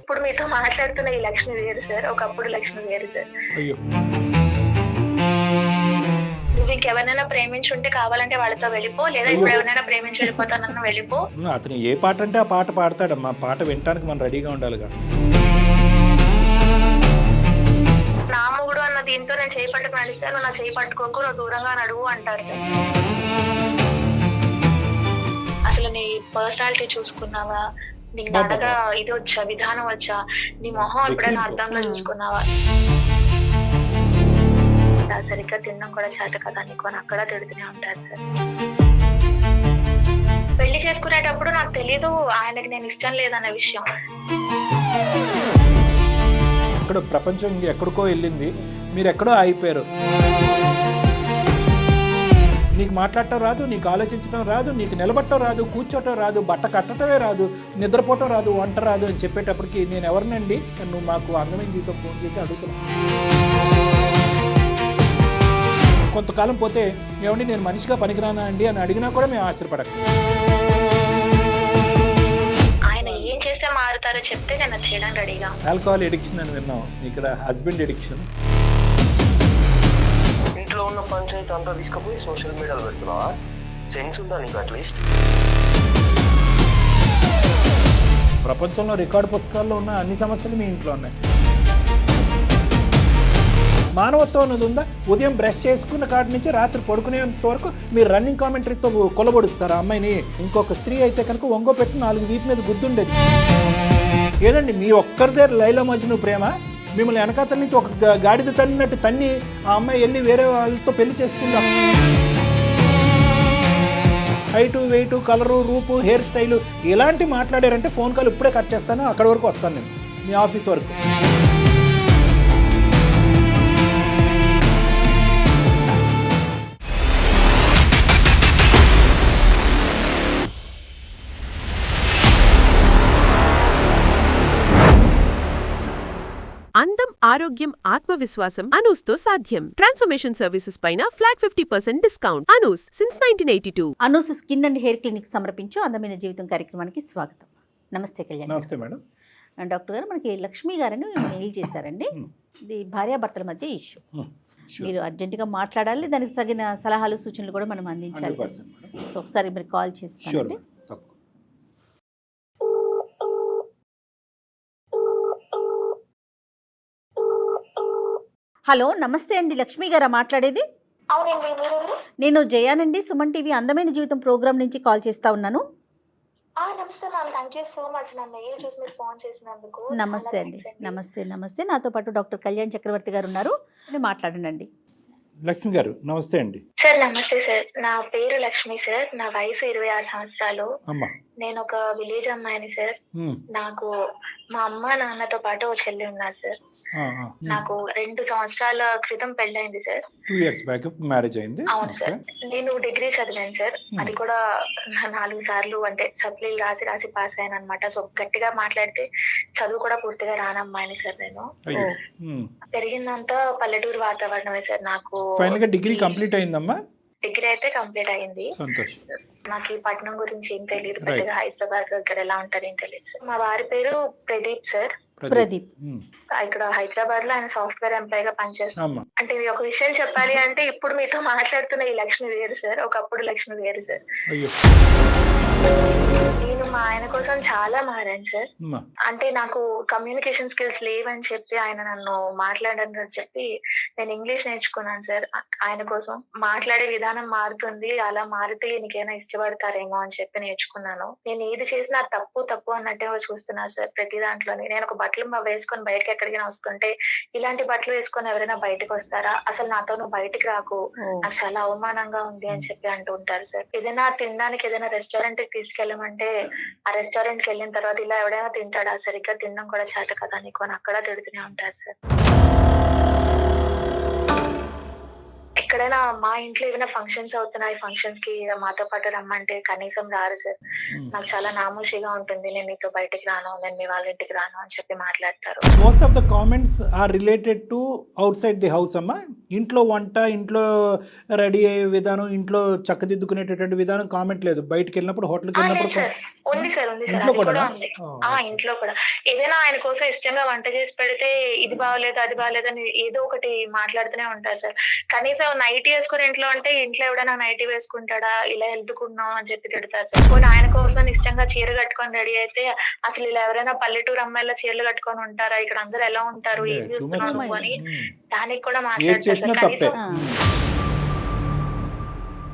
ఇప్పుడు మీతో మాట్లాడుతున్న ఈ లక్ష్మి వేరు సార్. ఒకప్పుడు లక్ష్మి వేరు సార్. అయ్యో! నువ్వు ఇంకెవరినైనా ప్రేమించుంటే కావాలంటే వాళ్ళతో వెళ్ళిపో, లేదా అయ్యో! ఇప్పుడు ఎవరినైనా ప్రేమించి వెళ్ళిపోతానన్నా వెళ్ళిపో. అతను ఏ పాట అంటే ఆ పాట పాడతాడమ్మా. పాట వినటానికి మనం రెడీగా ఉండాలిగా. నా మొగుడు అన్న దీంతో నేను చేయి పట్టుకు నడిస్తే నువ్వు నా చేయి పట్టుకోకు, నువ్వు దూరంగా నడువు అంటారు సార్. అసలు నీ పర్సనాలిటీ చూసుకున్నావా? నీకు నడగా ఇది వచ్చా, విధానం వచ్చా, నీ మొహం ఎప్పుడైనా అర్థంలో చూసుకున్నావా? సరిగ్గా తినడం కూడా చేత కదా నీకు అని అక్కడ తిడుతూనే ఉంటారు సార్. పెళ్లి చేసుకునేటప్పుడు నాకు తెలీదు ఆయనకి నేను ఇష్టం లేదన్న విషయం. ఇక్కడ ప్రపంచం ఎక్కడికో వెళ్ళింది, మీరు ఎక్కడో ఆగిపోయారు. నీకు మాట్లాడటం రాదు, నీకు ఆలోచించడం రాదు, నీకు నిలబడటం రాదు, కూర్చోటం రాదు, బట్ట కట్టడమే రాదు, నిద్రపోవటం రాదు, వంట రాదు అని చెప్పేటప్పటికి నేను ఎవరినండి నువ్వు మాకు అందమైన జీవితం ఫోన్ చేసి అడుగుతున్నావు. కొంతకాలం పోతే ఏమండి నేను మనిషిగా పనికిరానా అండి అని అడిగినా కూడా మేము ఆశ్చర్యపడక. ఆయన ఏం చేస్తే మారుతారో చెప్తే నేను అది చేయడానికి రెడీగా. ఆల్కహాల్ ఎడిక్షన్ అని విన్నాం, ఇక్కడ హస్బెండ్ ఎడిక్షన్. ఇంట్లో ఉన్న పంచాయతీ అంతా తీసుకుపోయి సోషల్ మీడియాలో పెడుతున్నావా? సెన్స్ ఉందా నీకు అట్లీస్ట్? ప్రపంచంలో రికార్డు పుస్తకాల్లో ఉన్న అన్ని సమస్యలు మీ ఇంట్లో ఉన్నాయి. మానవత్వం అనేది ఉందా? ఉదయం బ్రష్ చేసుకున్న కాడి నుంచి రాత్రి పడుకునేంత వరకు మీరు రన్నింగ్ కామెంటరీతో కొలబడుస్తారు ఆ అమ్మాయిని. ఇంకొక స్త్రీ అయితే కనుక ఒంగో పెట్టి 4 వీటి మీద గుద్దుండేది. ఏదండి మీ ఒక్కరిదే లైలా మజ్ను ప్రేమ? మిమ్మల్ని వెనకాతల నుంచి ఒక గాడిద తన్నినట్టు తన్ని ఆ అమ్మాయి వెళ్ళి వేరే వాళ్ళతో పెళ్లి చేసుకుందాం. హైటు, వెయిటు, కలరు, రూపు, హెయిర్ స్టైలు ఇలాంటి మాట్లాడారంటే ఫోన్ కాల్ ఇప్పుడే కట్ చేస్తాను, అక్కడి వరకు వస్తాను నేను మీ ఆఫీస్ వరకు. అందం, ఆరోగ్యం, ఆత్మవిశ్వాసం అనూస్తో సాధ్యం. ట్రాన్స్ఫర్మేషన్ సర్వీసెస్ పైన flat 50% discount. Anoos since 1982. Anoos skin and hair clinic సమర్పించు అందమైన జీవితం కార్యక్రమానికి స్వాగతం. నమస్తే కళ్యాణ్. నమస్తే మేడం. డాక్టర్ గారు, మనకి లక్ష్మి గారని మెయిల్ చేశారండి. ఇది భార్యాభర్తల మధ్య ఇష్యూ. మీరు అర్జెంటుగా మాట్లాడాలి, దానికి తగిన సలహాలు సూచనలు కూడా మనం అందించాలి. సో ఒకసారి మీరు కాల్ చేస్తారండి. హలో, నమస్తే అండి. లక్ష్మి గారా మాట్లాడేది? అవునండి, మీరు? నేను జయానండి, సుమన్ టీవీ అందమైన జీవితం ప్రోగ్రామ్ నుంచి కాల్ చేస్తా ఉన్నాను. నమస్తే ma'am, thank you so much. నా మెయిల్ చూసి మీరు ఫోన్ చేసినందుకు నమస్తే అండి. నమస్తే నమస్తే. నాతో పాటు డాక్టర్ కళ్యాణ్ చక్రవర్తి గారు ఉన్నారు, మాట్లాడండి. లక్ష్మి గారు నమస్తే అండి. సార్ నమస్తే సార్. నా పేరు లక్ష్మి సార్. నా వయసు 26 సంవత్సరాలు. నేను ఒక విలేజ్ అమ్మాయిని సార్. నాకు మా అమ్మ నాన్నతో పాటు ఒక చెల్లి ఉన్నారు సార్. నాకు 2 సంవత్సరాల క్రితం పెళ్ళైంది సార్. 2 years బ్యాక్ మ్యారేజ్ అయింది. అవును సార్. నేను డిగ్రీ చదివాను సార్. అది కూడా 4 సార్లు అంటే సప్లీలు రాసి పాస్ అయ్యాను అనమాట. సో గట్టిగా మాట్లాడితే చదువు కూడా పూర్తిగా రానమ్మాయిని సార్ నేను. పెరిగిందంతా పల్లెటూరు వాతావరణమే సార్. నాకు ఫైనల్ గా డిగ్రీ కంప్లీట్ అయిందమ్మా? డిగ్రీ అయితే కంప్లీట్ అయింది. సంతోషం. నాకు ఈ పట్నం గురించి ఏం తెలియదు, పెద్దగా హైదరాబాద్ లో ఇక్కడ ఎలా ఉంటారు ఏం తెలియదు సార్. మా వారి పేరు ప్రదీప్ సార్. ప్రదీప్ ఇక్కడ హైదరాబాద్ లో ఆయన సాఫ్ట్వేర్ ఎంప్లాయ్ గా పనిచేస్తాం. అంటే ఒక విషయం చెప్పాలి అంటే ఇప్పుడు మీతో మాట్లాడుతున్న ఈ లక్ష్మి వేరు సార్. ఒకప్పుడు లక్ష్మి వేరు సార్. నేను మా ఆయన కోసం చాలా మారాను సార్. అంటే నాకు కమ్యూనికేషన్ స్కిల్స్ లేవని చెప్పి ఆయన నన్ను మాట్లాడని చెప్పి నేను ఇంగ్లీష్ నేర్చుకున్నాను సార్. ఆయన కోసం మాట్లాడే విధానం మారుతుంది, అలా మారితే నీకైనా ఇష్టపడతారేమో అని చెప్పి నేర్చుకున్నాను. నేను ఏది చేసినా తప్పు అన్నట్టే చూస్తున్నారు సార్ ప్రతి దాంట్లోని. నేను ఒక బట్టలు వేసుకొని బయటకి ఎక్కడికైనా వస్తుంటే ఇలాంటి బట్టలు వేసుకొని ఎవరైనా బయటకు వస్తారా, అసలు నాతో నువ్వు బయటకు రాకు, నాకు చాలా అవమానంగా ఉంది అని చెప్పి అంటూ ఉంటారు సార్. ఏదైనా తినడానికి ఏదైనా రెస్టారెంట్ కి తీసుకెళ్ళమంటే ఆ రెస్టారెంట్ కి వెళ్ళిన తర్వాత ఇలా ఎవడైనా తింటాడా, సరిగ్గా తినడం కూడా చేత కదా నీకు అని అక్కడ తిడుతూనే ఉంటారు సార్. ఎక్కడైనా మా ఇంట్లో ఏమైనా ఫంక్షన్స్ అవుతున్నాయి, ఫంక్షన్స్ కి మాతో పాటు రమ్మంటే కనీసం రారు సార్. నాకు చాలా నామోషిగా ఉంటుంది, నేను మీతో బయటికి రాను, నేను మీ వాళ్ళ ఇంటికి రాను అని చెప్పి మాట్లాడతారు. Most of the comments are related to outside the house అమ్మా. ఇంట్లో వంట, ఇంట్లో రెడీ అయ్యే విధానం, ఇంట్లో చక్కదిద్దుకునేటటువంటి విధానం కామెంట్ లేదు. బయటకు వెళ్ళినప్పుడు హోటల్కి లేదు వెళ్ళినప్పుడు సార్, ఉంది సార్, ఉంది సార్, ఇంట్లో అది కూడా కూడా ఉంది. ఇంట్లో కూడా ఏదైనా ఆయన కోసం ఇష్టంగా వంట చేసి పెడితే ఇది బాగలేదు అది బాగలేదు అని ఏదో ఒకటి మాట్లాడుతూనే ఉంటారు సార్. కనీసం నైటీ వేసుకుని ఇంట్లో అంటే ఇంట్లో ఎవడైనా నైటీ వేసుకుంటాడా, ఇలా వెళ్తున్నావు అని చెప్పి తిడతారు సార్. పోనీ ఆయన కోసం ఇష్టంగా చీర కట్టుకొని రెడీ అయితే అసలు ఇలా ఎవరైనా పల్లెటూరు అమ్మాయిల చీరలు కట్టుకొని ఉంటారా, ఇక్కడ అందరూ ఎలా ఉంటారు, ఏం చూస్తున్నావు నువ్వు అని దానికి కూడా మాట్లాడతారు సార్.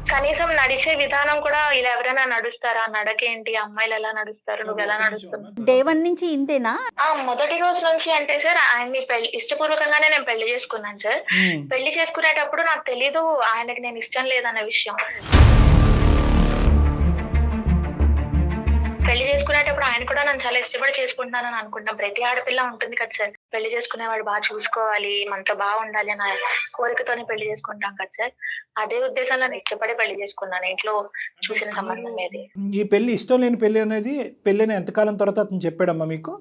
కనీసం నడిచే విధానం కూడా ఇలా ఎవరైనా నడుస్తారా, నడకేంటి, అమ్మాయిలు ఎలా నడుస్తారు, నువ్వు ఎలా నడుస్తున్నావు. డే 1 నుంచి ఇంతేనా? మొదటి రోజు నుంచి అంటే సార్ ఆయన్ని ఇష్టపూర్వకంగానే నేను పెళ్లి చేసుకున్నాను సార్. పెళ్లి చేసుకునేటప్పుడు నాకు తెలీదు ఆయనకి నేను ఇష్టం లేదన్న విషయం. పెళ్లి చేసుకునేటప్పుడు ఆయన కూడా నన్ను చాలా ఇష్టపడి చేసుకుంటున్నానని అనుకుంటున్నాం. ప్రతి ఆడపిల్ల ఉంటుంది కదా సార్, పెళ్లి చేసుకునేవాడు బాగా చూసుకోవాలి, మనతో బాగుండాలి అన్న కోరికతోనే పెళ్లి చేసుకుంటాం కదా సార్. అదే ఉద్దేశంలో నేను ఇష్టపడి పెళ్లి చేసుకున్నాను, ఇంట్లో చూసిన సంబంధం అనేది. ఈ పెళ్లి ఇష్టం లేని పెళ్లి అనేది పెళ్ళైన ఎంతకాలం తర్వాత అతను చెప్పాడమ్మా మీకు?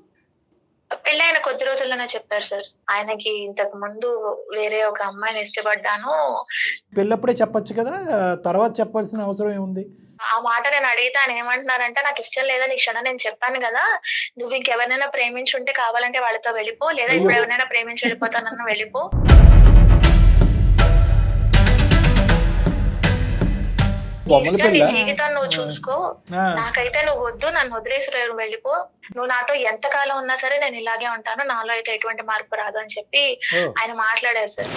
పెళ్లి ఆయన కొద్ది రోజుల్లోనే చెప్పారు సార్. ఆయనకి ఇంతకు ముందు వేరే ఒక అమ్మాయిని ఇష్టపడ్డాను. పెళ్ళప్పుడే చెప్పొచ్చు కదా, తర్వాత చెప్పాల్సిన అవసరం ఏముంది? ఆ మాట నేను అడిగితే ఆయన ఏమంటున్నారంటే, నాకు ఇష్టం లేదని ఈ క్షణం నేను చెప్పాను కదా, నువ్వు ఇంకెవరినైనా ప్రేమించుంటే కావాలంటే వాళ్ళతో వెళ్ళిపో, లేదా ఇప్పుడు ఎవరినైనా ప్రేమించి వెళ్ళిపోతానన్నా వెళ్ళిపో, నీ జీవితం నువ్వు చూసుకో, నాకైతే నువ్వు వద్దు, నన్ను వదిలేసి వెళ్ళిపో, నువ్వు నాతో ఎంత కాలం ఉన్నా సరే నేను ఇలాగే ఉంటాను, నాలో అయితే ఎటువంటి మార్పు రాదు అని చెప్పి ఆయన మాట్లాడారు సార్.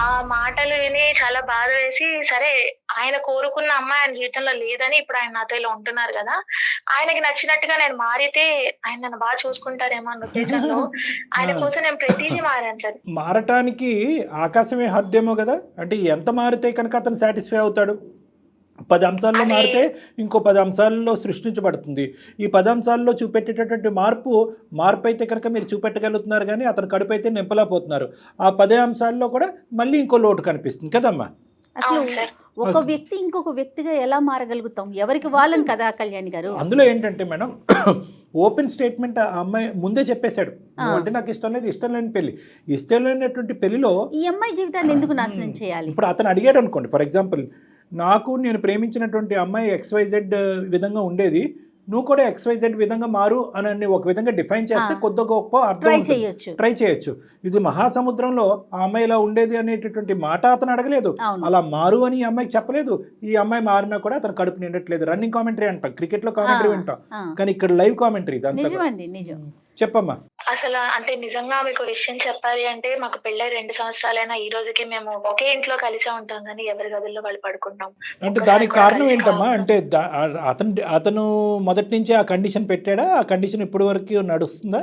ఆ మాటలు విని చాలా బాధ వేసి, సరే ఆయన కోరుకున్న అమ్మాయి ఆయన జీవితంలో లేదని ఇప్పుడు ఆయన నాతో ఇలా ఉంటున్నారు కదా, ఆయనకి నచ్చినట్టుగా నేను మారితే ఆయన నన్ను బాగా చూసుకుంటారేమో అన్న ఉద్దేశంలో ఆయన కోసం నేను ప్రతిదీ మారాను సార్. మారటానికి ఆకాశమే హద్దేమో కదా, అంటే ఎంత మారితే కనుక అతను సాటిస్ఫై అవుతాడు? 10 అంశాల్లో మారితే ఇంకో 10 అంశాల్లో సృష్టించబడుతుంది. ఈ 10 అంశాల్లో చూపెట్టేటటువంటి మార్పు అయితే కనుక మీరు చూపెట్టగలుగుతున్నారు, కానీ అతను కడుపు అయితే నింపలేకపోతున్నారు. ఆ 10 అంశాల్లో కూడా మళ్ళీ ఇంకో లోటు కనిపిస్తుంది కదమ్మా. అసలు ఒక వ్యక్తి ఇంకొక వ్యక్తిగా ఎలా మారగలుగుతాం? ఎవరికి వాళ్ళని కదా కళ్యాణి గారు. అందులో ఏంటంటే మేడం, ఓపెన్ స్టేట్మెంట్ ఆ అమ్మాయి ముందే చెప్పేశాడు, అంటే నాకు ఇష్టం లేదు, ఇష్టం లేని పెళ్లి. ఇష్టం లేనటువంటి పెళ్లిలో ఈ అమ్మాయి జీవితాన్ని ఎందుకు నాశనం చేయాలి? ఇప్పుడు అతను అడిగాడు అనుకోండి, ఫర్ ఎగ్జాంపుల్, నేను ప్రేమించినటువంటి అమ్మాయి XYZ విధంగా ఉండేది, నువ్వు కూడా XYZ విధంగా మారు అని ఒక విధంగా డిఫైన్ చేస్తే కొద్ది గొప్ప అర్థం ట్రై చేయొచ్చు. ఇది మహాసముద్రంలో ఆ అమ్మాయి ఇలా ఉండేది అనేటటువంటి మాట అతను అడగలేదు, అలా మారు అని ఈ అమ్మాయికి చెప్పలేదు. ఈ అమ్మాయి మారినా కూడా అతను కడుపు నిండట్లేదు. రన్నింగ్ కామెంటరీ అంటాం, క్రికెట్ లో కామెంటరీ వింటాం, కానీ ఇక్కడ లైవ్ కామెంటరీ. చెప్పమ్మా. అసలు అంటే నిజంగా మీకు విషయం చెప్పాలి అంటే, మాకు పెళ్ళై 2 సంవత్సరాలైనా ఈ రోజుకి మేము ఒకే ఇంట్లో కలిసే ఉంటాం, కానీ ఎవరి గదుల్లో వాళ్ళు పడుకుంటాం. అంటే దానికి కారణం ఏంటమ్మా? అంటే అతను మొదటి నుంచి ఆ కండిషన్ పెట్టాడా? ఆ కండిషన్ ఇప్పటి వరకు నడుస్తుందా?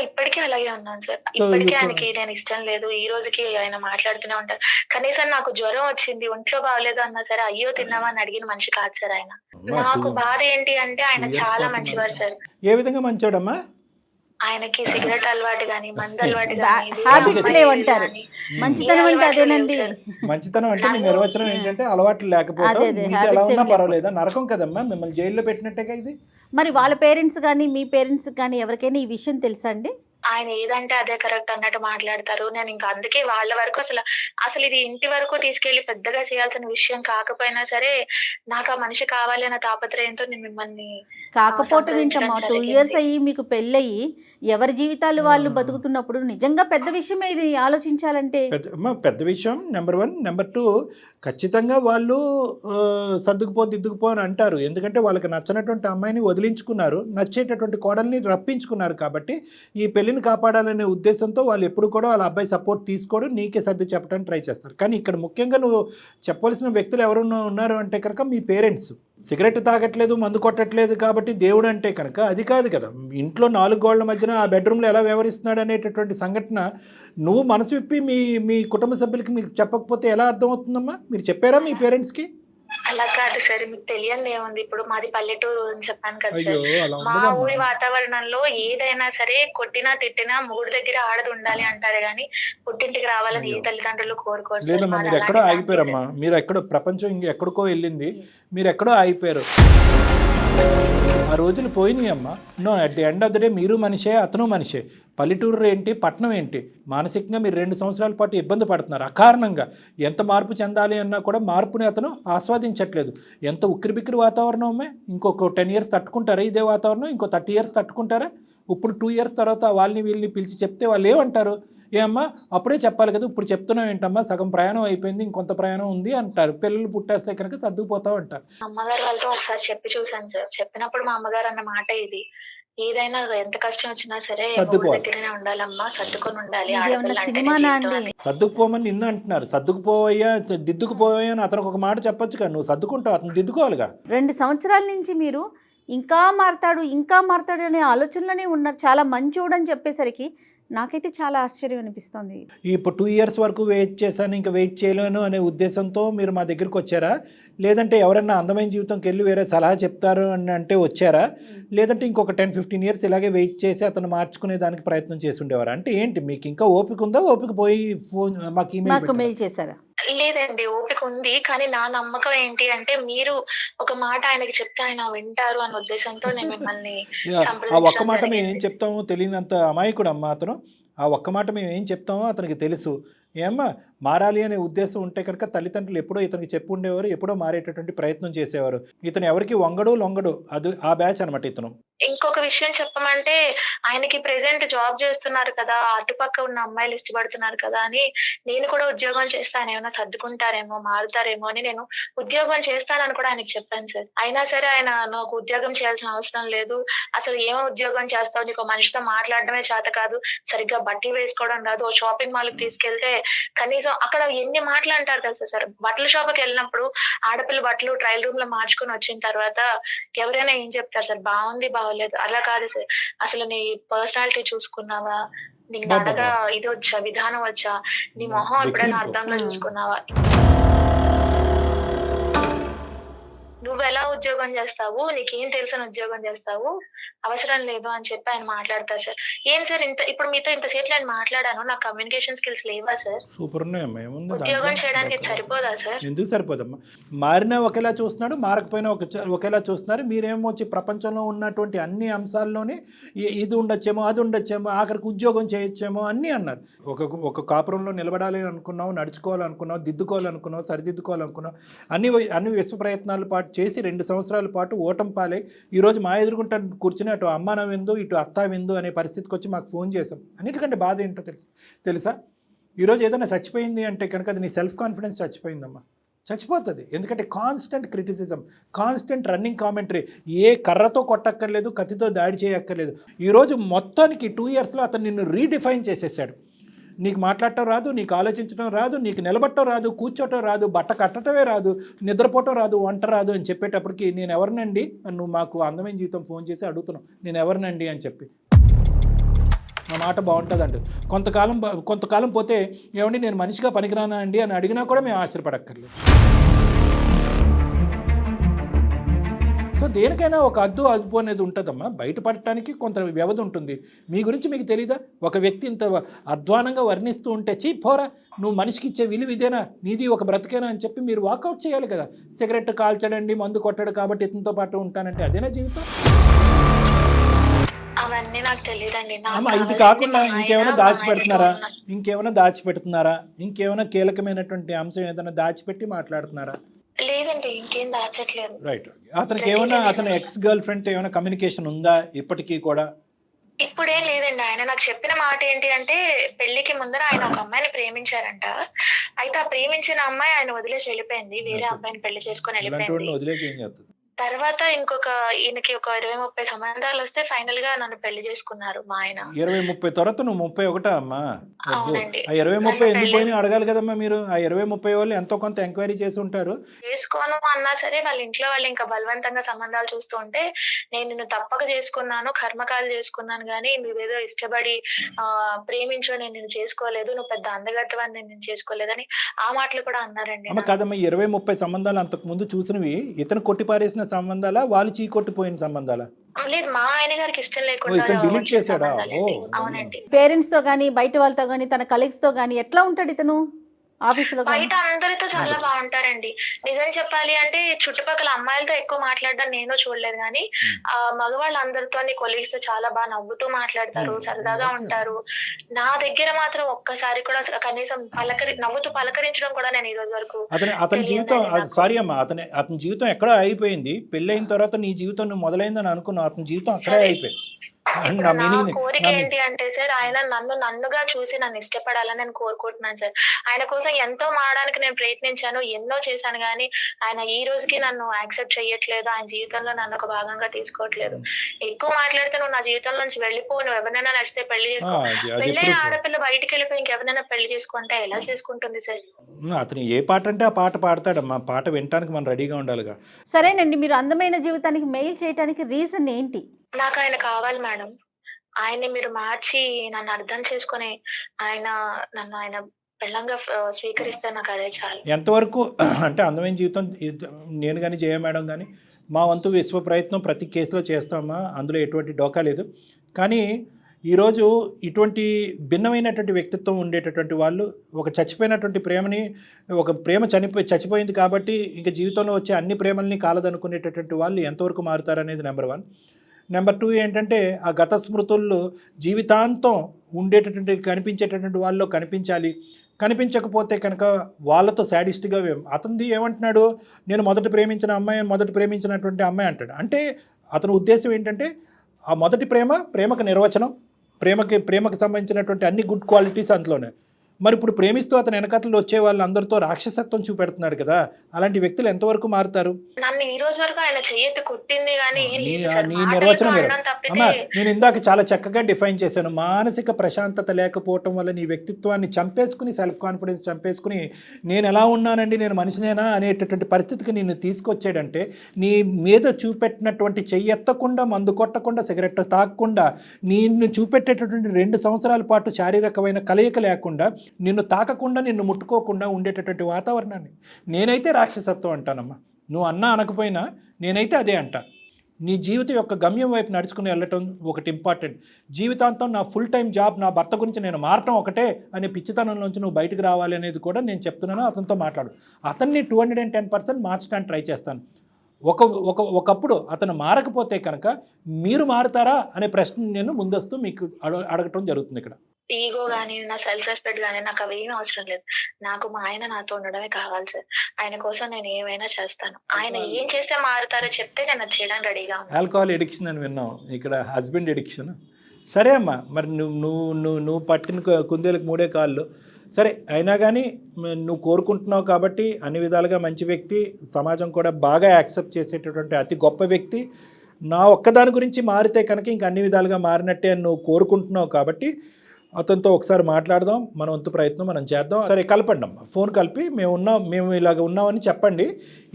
ఇప్పటికీ అలాగే ఉన్నాను సార్. ఇప్పటికీ ఆయనకి నేను ఇష్టం లేదు, ఈ రోజుకి ఆయన మాట్లాడుతూనే ఉంటారు. కనీసం నాకు జ్వరం వచ్చింది, ఒంట్లో బాగలేదు అన్నా సరే అయ్యో తిన్నావా అని అడిగిన మనిషి కాదు సార్ ఆయన. నాకు బాధ ఏంటి అంటే, ఆయన చాలా మంచివారు సార్. ఏ విధంగా మంచోడమ్మా? ఆయనకి సిగరెట్ అలవాటు గానీ, మందు అలవాటు గానీ, హ్యాబిట్స్ లేవంటారు. మంచితనం అంటే అదేనండి. మంచితనం అంటే మీ నిర్వచనం ఏంటంటే అలవాట్లు లేకపోవడం. మీకు ఎలా ఉన్నా పర్వాలేదా? నరకం కదమ్మా, మిమ్మల్ని జైల్లో పెట్టినట్టేగా ఇది. మరి వాళ్ళ పేరెంట్స్ కానీ మీ పేరెంట్స్ కానీ ఎవరికైనా ఈ విషయం తెలుసా అండి? ఆయన ఏదంటే అదే కరెక్ట్ అన్నట్టు మాట్లాడతారు. నేను ఇంకా అందుకే వాళ్ళ వరకు అసలు ఇది ఇంటి వరకు తీసుకెళ్లి పెద్దగా చేయాల్సిన విషయం కాకపోయినా సరే, నాకు ఆ మనిషి కావాలి అన్న తాపత్రయంతో నేను మిమ్మల్ని కాకపోతే ఏంటమ్మా, 2 years అయ్యి మీకు పెళ్ళయి ఎవరి జీవితాలు వాళ్ళు బతుకుతున్నప్పుడు నిజంగా పెద్ద విషయమే ఇది. ఆలోచించాలంటే పెద్ద విషయం నెంబర్ 1. నెంబర్ 2, ఖచ్చితంగా వాళ్ళు సర్దుకుపో అని అంటారు. ఎందుకంటే వాళ్ళకి నచ్చినటువంటి అమ్మాయిని వదిలించుకున్నారు, నచ్చేటటువంటి కోడల్ని రప్పించుకున్నారు. కాబట్టి ఈ పెళ్లిని కాపాడాలనే ఉద్దేశంతో వాళ్ళు ఎప్పుడు కూడా వాళ్ళ అబ్బాయి సపోర్ట్ తీసుకోవడం, నీకే సర్ది చెప్పడానికి ట్రై చేస్తారు. కానీ ఇక్కడ ముఖ్యంగా నువ్వు చెప్పవలసిన వ్యక్తులు ఎవరున్నా ఉన్నారు అంటే కనుక మీ పేరెంట్స్. సిగరెట్ తాగట్లేదు, మందు కొట్టట్లేదు కాబట్టి దేవుడు అంటే కనుక అది కాదు కదా. ఇంట్లో 4 గోళ్ల మధ్యన ఆ బెడ్రూమ్లో ఎలా వ్యవహరిస్తున్నాడు అనేటటువంటి సంఘటన నువ్వు మనసు విప్పి మీ కుటుంబ సభ్యులకి మీరు చెప్పకపోతే ఎలా అర్థమవుతుందమ్మా? మీరు చెప్పారా మీ పేరెంట్స్కి? అలా కాదు సార్, మీకు తెలియంది ఏముంది, ఇప్పుడు మాది పల్లెటూరు అని చెప్పాను కదా అయ్యో సార్. అలా మా ఉండదమ్మా. ఊరి వాతావరణంలో ఏదైనా సరే కొట్టినా తిట్టినా మొగుడు దగ్గర ఆడది ఉండాలి అంటారు గానీ పుట్టింటికి రావాలని ఏ అయ్యో. తల్లిదండ్రులు కోరుకోరు సార్. లేదమ్మా, మాది మీరు ఎక్కడో అలాంటి ఫ్యామిలీ ఆగిపోయారమ్మా. సార్. మీరు ఎక్కడో ప్రపంచం ఎక్కడికో వెళ్ళింది, మీరు ఎక్కడో ఆగిపోయారు. ఆ రోజులు పోయినాయి అమ్మా. No, at the end of the day మీరు మనిషే, అతను మనిషే. పల్లెటూరు ఏంటి, పట్టణం ఏంటి, మానసికంగా మీరు 2 సంవత్సరాల పాటు ఇబ్బంది పడుతున్నారు అకారణంగా. ఎంత మార్పు చెందాలి అన్నా కూడా మార్పుని అతను ఆస్వాదించట్లేదు. ఎంత ఉక్కిరిబిక్కిరి వాతావరణమే. ఇంకొక 10 years తట్టుకుంటారా ఇదే వాతావరణం? ఇంకో 30 years తట్టుకుంటారా? ఇప్పుడు 2 years తర్వాత వాళ్ళని వీళ్ళని పిలిచి చెప్తే వాళ్ళు ఏమంటారు? ఏమ్మా అప్పుడే చెప్పాలి కదా, ఇప్పుడు చెప్తున్నావు ఏంటమ్మా, సగం ప్రయాణం అయిపోయింది, ఇంకొంత ప్రయాణం ఉంది అంటారు. పిల్లలు పుట్టేస్తే కనుక సర్దుకుపోతావు అంటారు. అమ్మగారు వాళ్ళతో ఒకసారి చెప్పి చూసాను సార్. చెప్పినప్పుడు మా అమ్మగారు అన్న మాట ఇది, ఏదైనా ఎంత కష్టం వచ్చినా సరే మొగుడు సర్దుకోవాలి. దగ్గరనే ఉండాలమ్మా, సర్దుకొని ఉండాలి, ఇదేమన్నా ఆడపిల్ల అంటేనే సినిమానా జీవితం అండి? అని. సర్దుకుపోమని నిన్ను అంటున్నారు. సర్దుకుపోయా, దిద్దుకుపోయా అని అతనికి ఒక మాట చెప్పొచ్చు కదా. నువ్వు సర్దుకుంటావు, అతను దిద్దుకోవాలిగా. 2 సంవత్సరాల నుంచి మీరు ఇంకా మారతాడు అనే ఆలోచనలోనే ఉన్నారు. చాలా మంచోడని చెప్పేసరికి నాకైతే చాలా ఆశ్చర్యం అనిపిస్తుంది. ఇప్పుడు 2 years వరకు వెయిట్ చేశాను, ఇంకా వెయిట్ చేయలేను అనే ఉద్దేశంతో మీరు మా దగ్గరికి వచ్చారా? లేదంటే ఎవరన్నా అందమైన జీవితంకి వెళ్ళి వేరే సలహా చెప్తారు అని అంటే వచ్చారా? లేదంటే ఇంకొక 10-15 years ఇలాగే వెయిట్ చేసి అతను మార్చుకునే దానికి ప్రయత్నం చేసి ఉండేవారు? అంటే ఏంటి, మీకు ఇంకా ఓపిక ఉందా? ఓపిక పోయి ఫోన్ మాకు నాకు ఈమెయిల్ మెయిల్ చేశారా? లేదండి, ఓపిక ఉంది. కానీ నా నమ్మకం ఏంటి అంటే మీరు ఒక మాట ఆయనకి చెప్తే ఆయన వింటారు అనే ఉద్దేశంతో నేను మిమ్మల్ని ఆ ఒక్క సంప్రదించడం మాట మేము ఏం జరిగింది. చెప్తామో తెలియనంత అమాయకుడు అమ్మా అతను. ఆ ఒక్క మాట మేము ఏం చెప్తామో అతనికి తెలుసు. ఏమ్మా మారాలి అనే ఉద్దేశం ఉంటే కనుక తల్లిదండ్రులు ఎప్పుడో ఇతనికి చెప్పు ఉండేవారు, ఎప్పుడో మారేటటువంటి ప్రయత్నం చేసేవారు. ఇతను ఎవరికి వంగడు లొంగడు, అది ఆ బ్యాచ్ అనమాట ఇతను. ఇంకొక విషయం చెప్పమంటే, ఆయనకి ప్రెజెంట్ జాబ్ చేస్తున్నారు కదా, అటుపక్క ఉన్న అమ్మాయిలు ఇష్టపడుతున్నారు కదా అని నేను కూడా ఉద్యోగం చేస్తే ఆయన ఏమైనా సర్దుకుంటారేమో, మారుతారేమో అని నేను ఉద్యోగం చేస్తానని కూడా ఆయనకి చెప్పాను సార్. అయినా సరే ఆయన నాకు ఉద్యోగం చేయాల్సిన అవసరం లేదు, అసలు ఏమో ఉద్యోగం చేస్తావు, నీకు మనిషితో మాట్లాడడమే చేత కాదు, సరిగ్గా బట్టలు వేసుకోవడం రాదు, ఓ షాపింగ్ మాల్ కి తీసుకెళ్తే కనీసం అక్కడ ఎన్ని మాటలు అంటారు తెలుసా సార్. బట్టల షాప్కి వెళ్ళినప్పుడు ఆడపిల్ల బట్టలు ట్రయల్ రూమ్ లో మార్చుకొని వచ్చిన తర్వాత ఎవరైనా ఏం చెప్తారు సార్, బాగుంది బాగోలేదు, అలా కాదు సార్. అసలు నీ పర్సనాలిటీ చూసుకున్నావా, నీకు నడక ఇది వచ్చా, విధానం వచ్చా, నీ మొహం ఎప్పుడైనా అర్థంలో చూసుకున్నావా, నువ్వు ఎలా ఉద్యోగం చేస్తావు, నీకేం తెలిసిన ఉద్యోగం చేస్తావు, అవసరం లేదు అని చెప్పి ఆయన మాట్లాడతారు సార్. ఏం సార్ ఇంత ఇప్పుడు మీతో ఇంతసేపు నేను మాట్లాడాను, నాకు కమ్యూనికేషన్ స్కిల్స్ లేవా సార్? సూపర్ ఉన్నాయమ్మా, ఏముంది ఉద్యోగం దాంట్లో? చేయడానికి ఇది సరిపోదా సార్? ఎందుకు సరిపోదమ్మా? మారినా ఒకేలా చూస్తున్నాడు, మారకపోయినా ఒకేలా చూస్తున్నారు. మీరేమో వచ్చి ప్రపంచంలో ఉన్నటువంటి అన్ని అంశాల్లోనే ఇది ఉండొచ్చేమో, అది ఉండొచ్చేమో, ఆఖరికి ఉద్యోగం చేయొచ్చేమో అన్నీ అన్నారు. ఒక కాపురంలో నిలబడాలి అనుకున్నావు, నడుచుకోవాలనుకున్నావు, దిద్దుకోవాలనుకున్నావు, సరిదిద్దుకోవాలనుకున్నావు, అన్ని విశ్వ ప్రయత్నాలు పాటు చేసి 2 సంవత్సరాల పాటు ఓటం పాలై ఈరోజు మా ఎదురుకుంటా కూర్చుని అటు అమ్మ విందు ఇటు అత్త విందు అనే పరిస్థితికి వచ్చి మాకు ఫోన్ చేసాం. అన్నిటికంటే బాధ ఏంటో తెలుసా? ఈరోజు ఏదైనా చచ్చిపోయింది అంటే కనుక అది నీ సెల్ఫ్ కాన్ఫిడెన్స్ చచ్చిపోయిందమ్మా, చచ్చిపోతుంది. ఎందుకంటే constant criticism, constant running commentary. ఏ కర్రతో కొట్టక్కర్లేదు, కత్తితో దాడి చేయక్కర్లేదు. ఈరోజు మొత్తానికి 2 yearsలో అతను నిన్ను రీడిఫైన్ చేసేసాడు. నీకు మాట్లాడటం రాదు, నీకు ఆలోచించడం రాదు, నీకు నిలబట్టడం రాదు, కూర్చోటం రాదు, బట్ట కట్టడమే రాదు, నిద్రపోవటం రాదు, వంట రాదు అని చెప్పేటప్పటికి నేను ఎవరినండి అని నువ్వు మాకు అందమైన జీవితం ఫోన్ చేసి అడుగుతున్నావు, నేను ఎవరినండి అని చెప్పి. నా మాట బాగుంటుందండి. కొంతకాలం పోతే ఏమండి నేను మనిషిగా పనికిరానా అండి అని అడిగినా కూడా మేము ఆశ్చర్యపడక్కర్లేదు. సో దేనికైనా ఒక అదుపు అనేది ఉంటుందమ్మా. బయటపడటానికి కొంత వ్యవధి ఉంటుంది. మీ గురించి మీకు తెలీదా? ఒక వ్యక్తి ఇంత అధ్వానంగా వర్ణిస్తూ ఉంటే పోరా, నువ్వు మనిషికి ఇచ్చే విలువ ఇదేనా, నీది ఒక బ్రతికేనా అని చెప్పి మీరు వాకౌట్ చేయాలి కదా. సిగరెట్ కాల్చడండి, మందు కొట్టాడు కాబట్టి ఇతనితో పాటు ఉంటానంటే అదేనా జీవితం? అవన్నీ నాకు తెలియదండి. ఇది కాకుండా ఇంకేమైనా దాచిపెడుతున్నారా? ఇంకేమైనా కీలకమైనటువంటి అంశం ఏదైనా దాచిపెట్టి మాట్లాడుతున్నారా? లేదండి, ఇంకేం దాచట్లేదు. రైట్. అతనికి ఏమైనా అతని ఎక్స్ గర్ల్ ఫ్రెండ్ ఏమైనా కమ్యూనికేషన్ ఉందా ఇప్పటికీ కూడా? ఇప్పుడేం లేదండి. ఆయన నాకు చెప్పిన మాట ఏంటి అంటే, పెళ్లికి ముందర ఆయన ఒక అమ్మాయిని ప్రేమించారంట. అయితే ఆ ప్రేమించిన అమ్మాయి ఆయన వదిలేసి వెళ్ళిపోయింది, వేరే అబ్బాయిని పెళ్లి చేసుకొని వెళ్ళిపోయింది. వదిలేకి ఏం చేస్తుంది? తర్వాత ఈయనకి ఒక 20-30 సంబంధాలు వస్తే ఫైనల్ గా నన్ను పెళ్లి చేసుకున్నారు మా ఆయన. 20-30 తర్వాత నువ్వు 31 అమ్మా? అవునండి. ఆ 20-30 నన్ను ఎందుకు పెళ్లి పోయినాయి అడగాలి కదమ్మా మీరు. ఆ 20-30 వాళ్ళు ఎంతో కొంత ఎంక్వైరీ చేసి ఉంటారు. చేసుకోను అన్నా సరే వాళ్ళ ఇంట్లో వాళ్ళు ఇంకా బలవంతంగా సంబంధాలు చూస్తూ ఉంటే, నేను నిన్ను తప్పక చేసుకున్నాను, కర్మకాలు చేసుకున్నాను గానీ నువ్వేదో ఇష్టపడి ప్రేమించో నేను నిన్ను చేసుకోలేదు, నువ్వు పెద్ద అందగత్తెవని నేను నిన్ను చేసుకోలేదని ఆ మాటలు కూడా అన్నారండి అమ్మ నాకు. కాదమ్మా, 20-30 సంబంధాలు అంతకు ముందు చూసినవి ఇతను కొట్టిపారేసిన సంబంధాలా, వాళ్ళు చీకొట్టిపోయిన సంబంధాలా? లేదు, మా ఆయన గారికి ఇష్టం ఓ, లేకుండా ఇతను డిలీట్ వచ్చిన చేశాడా? ఓ, సంబంధాలండి. అవునండి. పేరెంట్స్ తో కానీ బయట వాళ్ళతో కానీ తన కలీగ్స్ తో కానీ ఎట్లా ఉంటాడు ఇతను ఆఫీసులో కానీ? బయట అందరితో చాలా బాగుంటారండి. నిజం చెప్పాలి అంటే చుట్టుపక్కల అమ్మాయిలతో ఎక్కువ మాట్లాడడం నేను చూడలేదు కానీ మగవాళ్ళందరితో కొలీగ్స్ తో చాలా బాగా నవ్వుతూ మాట్లాడతారు, సరదాగా ఉంటారు. నా దగ్గర మాత్రం ఒక్కసారి కూడా కనీసం నవ్వుతూ పలకరించడం కూడా నేను ఈ రోజు వరకు అతని జీవితం సారీ అమ్మా, అతని జీవితం ఎక్కడో అయిపోయింది. పెళ్ళైన తర్వాత నీ జీవితం నువ్వు మొదలైందని అనుకున్నావు, అతని జీవితం అక్కడే అయిపోయింది. నా కోరిక ఏంటి అంటే సార్, ఆయన నన్నుగా చూసి నన్ను ఇష్టపడాలని నేను కోరుకుంటున్నాను సార్. ఆయన కోసం ఎంతో మారడానికి నేను ప్రయత్నించాను, ఎన్నో చేశాను కానీ ఆయన ఈ రోజుకి నన్ను యాక్సెప్ట్ చేయట్లేదు. ఆయన జీవితంలో నన్ను ఒక భాగంగా తీసుకోవట్లేదు. ఎక్కువ మాట్లాడితే నువ్వు నా జీవితం నుంచి వెళ్ళిపో, నువ్వు ఎవరినైనా నచ్చితే పెళ్లి చేసుకో. పెళ్ళైన ఆడపిల్ల బయటికి వెళ్ళిపోయి ఇంకెవరైనా పెళ్లి చేసుకుంటే ఎలా చేసుకుంటుంది సార్? అతను ఏ పాట అంటే ఆ పాట పాడతాడమ్మా, పాట వినటానికి మనం రెడీగా ఉండాలిగా. సరేనండి, మీరు అందమైన జీవితానికి మెయిల్ చేయడానికి రీజన్ ఏంటి? నాకు ఆయన కావాలి మేడం. ఆయన్ని మీరు మార్చి నన్ను అర్థం చేసుకొని ఆయన పెళ్ళంగా స్వీకరిస్తే నాకు అదే చాలు. ఎంతవరకు అంటే అందమైన జీవితం నేను కానీ జయ మేడం కానీ మా వంతు విశ్వ ప్రయత్నం ప్రతి కేసులో చేస్తామా, అందులో ఎటువంటి డోకా లేదు. కానీ ఈరోజు ఇటువంటి భిన్నమైనటువంటి వ్యక్తిత్వం ఉండేటటువంటి వాళ్ళు ఒక చచ్చిపోయినటువంటి ప్రేమని, ఒక ప్రేమ చచ్చిపోయింది కాబట్టి ఇంకా జీవితంలో వచ్చే అన్ని ప్రేమల్ని కాలదనుకునేటటువంటి వాళ్ళు ఎంతవరకు మారుతారనేది నెంబర్ 1. నెంబర్ 2 ఏంటంటే ఆ గత స్మృతుల్లో జీవితాంతం ఉండేటటువంటి కనిపించేటటువంటి వాళ్ళలో కనిపించాలి. కనిపించకపోతే కనుక వాళ్ళతో శాడిస్ట్గా అతనిది ఏమంటున్నాడు, నేను మొదట ప్రేమించినటువంటి అమ్మాయి అంటాడు. అంటే అతని ఉద్దేశం ఏంటంటే ఆ మొదటి ప్రేమకు నిర్వచనం, ప్రేమకు సంబంధించినటువంటి అన్ని గుడ్ క్వాలిటీస్ అందులోనే. మరి ఇప్పుడు ప్రేమిస్తూ అతను వెనకతలు వచ్చే వాళ్ళందరితో రాక్షసత్వం చూపెడుతున్నాడు కదా, అలాంటి వ్యక్తులు ఎంతవరకు మారుతారు? నన్ను ఈ రోజు వరకు ఆయన చెయ్యెత్తి కొట్టింది కానీ నీ నిర్వచనం అమ్మా, నేను ఇందాక చాలా చక్కగా డిఫైన్ చేశాను. మానసిక ప్రశాంతత లేకపోవటం వల్ల నీ వ్యక్తిత్వాన్ని చంపేసుకుని, సెల్ఫ్ కాన్ఫిడెన్స్ చంపేసుకుని, నేను ఎలా ఉన్నానండి, నేను మనిషినేనా అనేటటువంటి పరిస్థితికి నిన్ను తీసుకొచ్చాడంటే, నీ మీద చూపెట్టినటువంటి చెయ్యెత్తకుండా, మందు కొట్టకుండా, సిగరెట్ తాగకుండా, నిన్ను చూపెట్టేటటువంటి 2 సంవత్సరాల పాటు శారీరకమైన కలయిక లేకుండా, నిన్ను తాకకుండా, నిన్ను ముట్టుకోకుండా ఉండేటటువంటి వాతావరణాన్ని నేనైతే రాక్షసత్వం అంటానమ్మా. నువ్వు అన్నా అనకపోయినా నేనైతే అదే అంటా. నీ జీవితం యొక్క గమ్యం వైపు నడుచుకుని వెళ్ళటం ఒకటి ఇంపార్టెంట్. జీవితాంతం నా ఫుల్ టైం జాబ్, నా భర్త గురించి నేను మారటం ఒకటే అనే పిచ్చితనంలోంచి నువ్వు బయటకు రావాలి అనేది కూడా నేను చెప్తున్నాను. అతనితో మాట్లాడు. అతన్ని 210% మార్చడానికి ట్రై చేస్తాను. ఒకప్పుడు అతను మారకపోతే కనుక మీరు మారుతారా అనే ప్రశ్న నేను ముందస్తు మీకు అడగటం జరుగుతుంది. ఇక్కడ ఈగో గానీ, నా సెల్ఫ్ రెస్పెక్ట్ గానీ నాకు అవేమీ అవసరం లేదు. నాకు మా ఆయన నాతో ఉండడమే కావాలి సార్. ఆయన కోసం నేను ఏమైనా చేస్తాను. ఆయన ఏం చేస్తే మారుతారో చెప్తే నేను అది చేయడానికి రెడీగా ఉన్నాను. ఆల్కహాల్ ఎడిక్షన్ అని విన్నాం, ఇక్కడ హస్బెండ్ ఎడిక్షన్. సరే అమ్మా, మరి నువ్వు పట్టిన కుందేలకు 3 కాళ్ళు. సరే, అయినా కానీ నువ్వు కోరుకుంటున్నావు కాబట్టి అన్ని విధాలుగా మంచి వ్యక్తి, సమాజం కూడా బాగా యాక్సెప్ట్ చేసేటటువంటి అతి గొప్ప వ్యక్తి. నా ఒక్కదాని గురించి మారితే కనుక ఇంక అన్ని విధాలుగా మారినట్టే అని నువ్వు కోరుకుంటున్నావు కాబట్టి అతనితో ఒకసారి మాట్లాడదాం, మన వంతు ప్రయత్నం మనం చేద్దాం. సరే, కలపండి అమ్మ, ఫోన్ కలిపి మేము ఇలాగ ఉన్నామని చెప్పండి.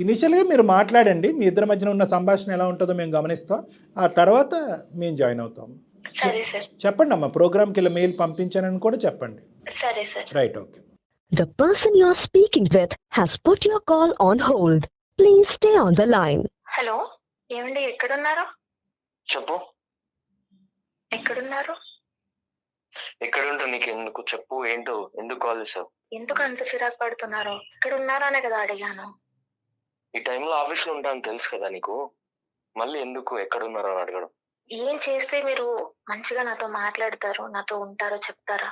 ఇనిషియల్గా మీరు మాట్లాడండి, మీ ఇద్దరి మధ్యన ఉన్న సంభాషణ ఎలా ఉంటుందో మేము గమనిస్తాం. ఆ తర్వాత మేము జాయిన్ అవుతాం. సరే సార్. చెప్పండి అమ్మా, ప్రోగ్రామ్కి ఇలా మెయిల్ పంపించానని కూడా చెప్పండి. సరే sir. Right, okay. The person you are speaking with has put your call on hold. Please stay on the line. Hello, ఏమండి, ఎక్కడున్నారు? చెప్పు. ఎక్కడున్నారు? ఎక్కడుంటా నీకు ఎందుకు? చెప్పు, ఏంటో, ఎందుకు కాల్ చేసావు? ఎందుకు అంత చిరాకు పడుతున్నారు? ఎక్కడున్నారనే కదా అడిగాను. ఈ టైంలో ఆఫీస్ లో ఉంటాను తెలుసు కదా నీకు, మళ్ళీ ఎందుకు ఎక్కడున్నారో అని అడగడం? ఏం చేస్తే మీరు మంచిగా నాతో మాట్లాడతారో, నాతో ఉంటారో చెప్తారా?